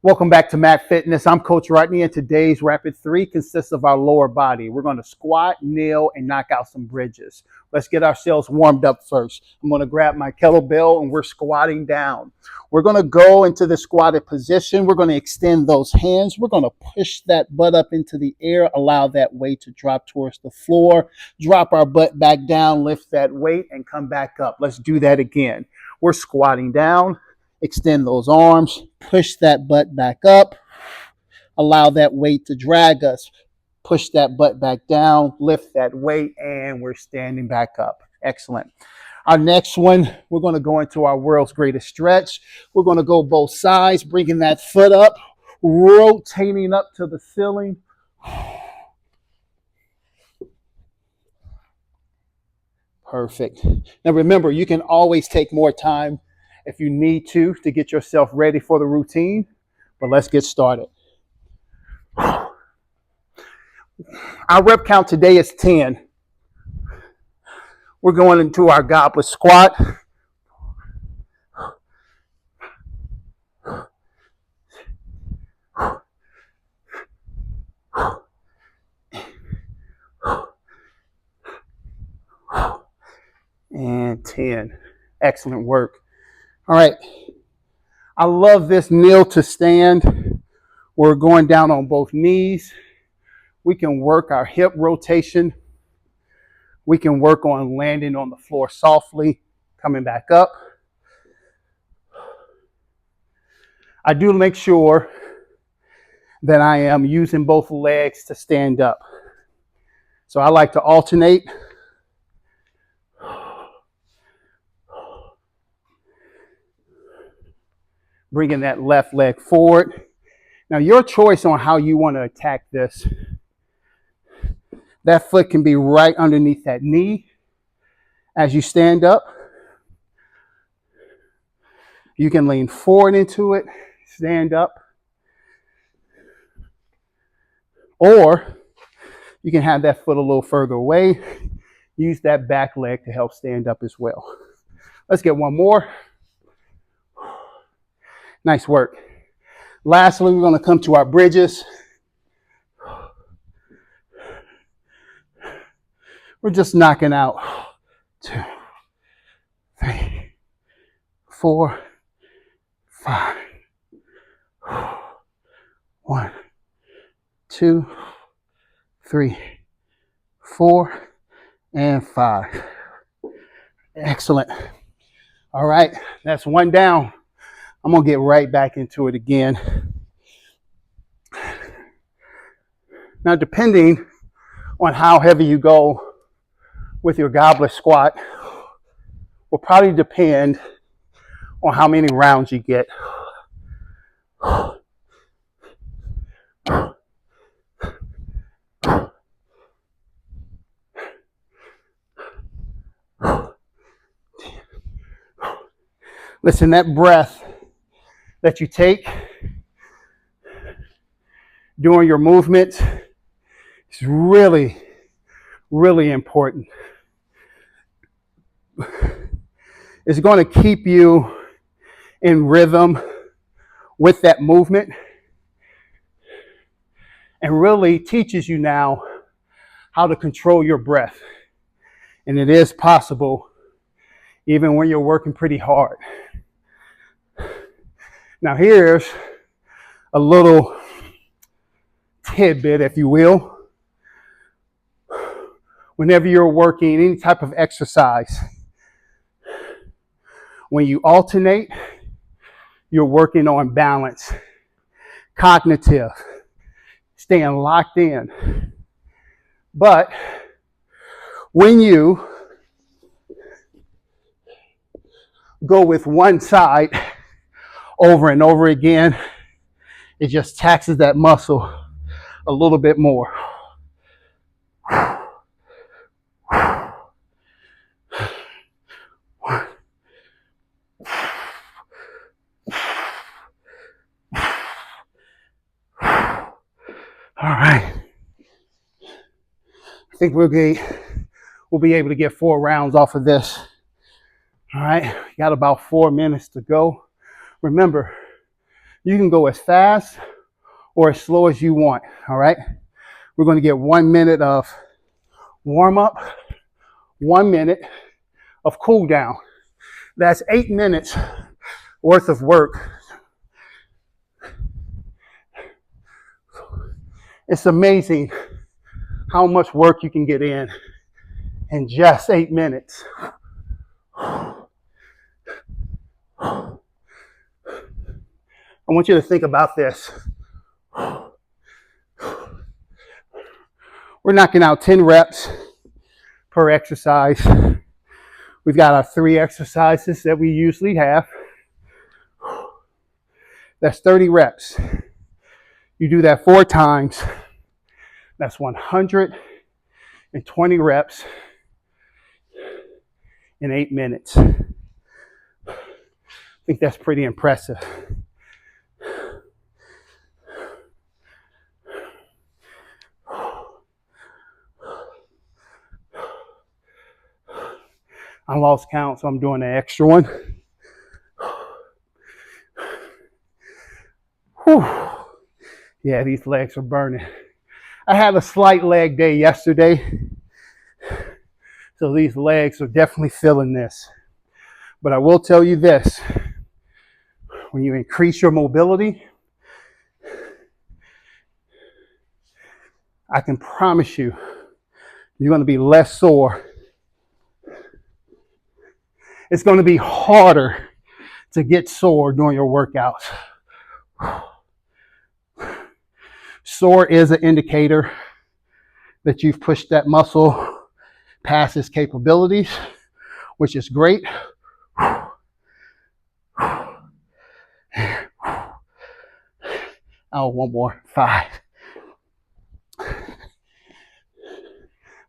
Welcome back to Mac Fitness. I'm Coach Rodney, and today's Rapid 3 consists of our lower body. We're going to squat, kneel, and knock out some bridges. Let's get ourselves warmed up first. I'm going to grab my kettlebell, and we're squatting down. We're going to go into the squatted position. We're going to extend those hands. We're going to push that butt up into the air, allow that weight to drop towards the floor, drop our butt back down, lift that weight, and come back up. Let's do that again. We're squatting down. Extend those arms, push that butt back up, allow that weight to drag us, push that butt back down, lift that weight, and we're standing back up. Excellent. Our next one, we're going to go into our world's greatest stretch. We're going to go both sides, bringing that foot up, rotating up to the ceiling. Perfect. Now remember, you can always take more time if you need to get yourself ready for the routine, but let's get started. Our rep count today is 10. We're going into our goblet squat. And 10. Excellent work. All right. I love this kneel to stand. We're going down on both knees. We can work our hip rotation. We can work on landing on the floor softly, coming back up. I do make sure that I am using both legs to stand up. So I like to alternate. Bringing that left leg forward. Now, your choice on how you want to attack this. That foot can be right underneath that knee as you stand up. You can lean forward into it, stand up. Or you can have that foot a little further away. Use that back leg to help stand up as well. Let's get one more. Nice work. Lastly, we're going to come to our bridges. We're just knocking out 2, 3, 4, 5. 1, 2, 3, 4, and 5. Excellent. All right, that's one down. I'm going to get right back into it again. Now, depending on how heavy you go with your goblet squat will probably depend on how many rounds you get. Listen, that breath that you take during your movement is really, really important. It's going to keep you in rhythm with that movement and really teaches you now how to control your breath. And it is possible even when you're working pretty hard. Now here's a little tidbit, if you will. Whenever you're working any type of exercise, when you alternate, you're working on balance, cognitive, staying locked in. But when you go with one side over and over again, it just taxes that muscle a little bit more. All right. I think we'll be able to get 4 rounds off of this. All right. Got about 4 minutes to go. Remember, You can go as fast or as slow as you want, all right? We're going to get 1 minute of warm up, 1 minute of cool down. That's 8 minutes worth of work. It's amazing how much work you can get in just 8 minutes. I want you to think about this. We're knocking out 10 reps per exercise. We've got our 3 exercises that we usually have. That's 30 reps. You do that 4 times. That's 120 reps in 8 minutes. I think that's pretty impressive. I lost count, so I'm doing an extra one. Whew. Yeah, these legs are burning. I had a slight leg day yesterday, so these legs are definitely feeling this. But I will tell you this, when you increase your mobility, I can promise you, you're going to be less sore. It's going to be harder to get sore during your workouts. Sore is an indicator that you've pushed that muscle past its capabilities, which is great. Oh, one more, 5.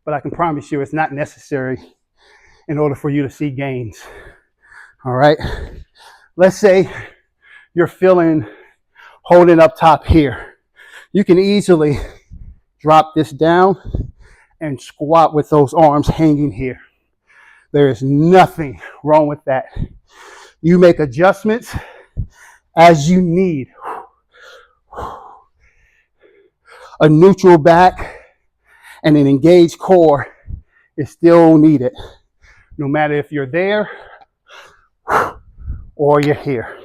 But I can promise you it's not necessary in order for you to see gains. All right. Let's say you're feeling holding up top here. You can easily drop this down and squat with those arms hanging here. There is nothing wrong with that. You make adjustments as you need. A neutral back and an engaged core is still needed, no matter if you're there or you're here.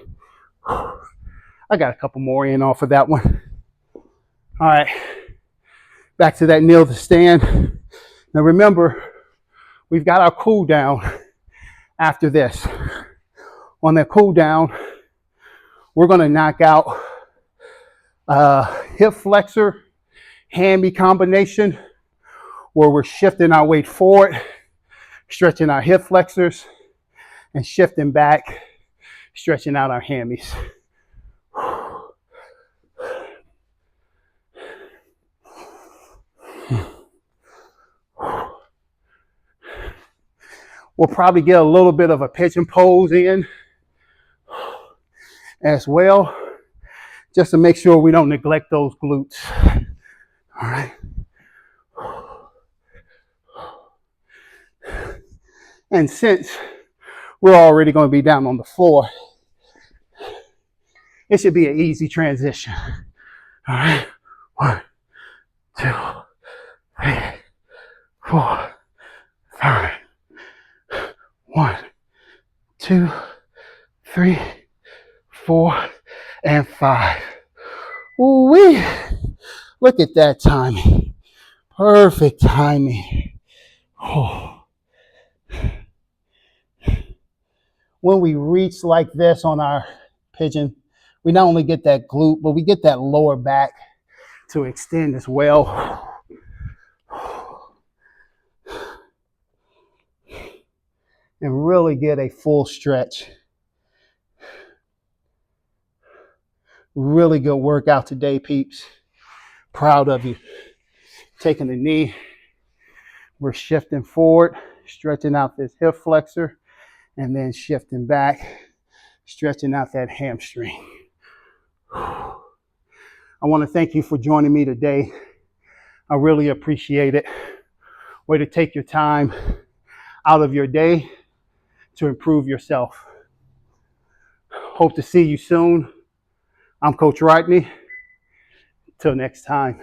I got a couple more in off of that one. All right, back to that kneel to stand. Now remember, we've got our cool down after this. On that cool down, we're going to knock out hip flexor hammy combination, where we're shifting our weight forward, stretching our hip flexors, and shifting back, stretching out our hammies. We'll probably get a little bit of a pigeon pose in as well, just to make sure we don't neglect those glutes. All right. And since we're already going to be down on the floor, it should be an easy transition. All right. 1, 2, 3, 4, 5. 1, 2, 3, 4, and 5. Ooh-wee. Look at that timing. Perfect timing. Oh. When we reach like this on our pigeon, we not only get that glute, but we get that lower back to extend as well. And really get a full stretch. Really good workout today, peeps. Proud of you. Taking the knee. We're shifting forward, stretching out this hip flexor, and then shifting back, stretching out that hamstring. I want to thank you for joining me today. I really appreciate it. Way to take your time out of your day to improve yourself. Hope to see you soon. I'm Coach Rodney. Till next time.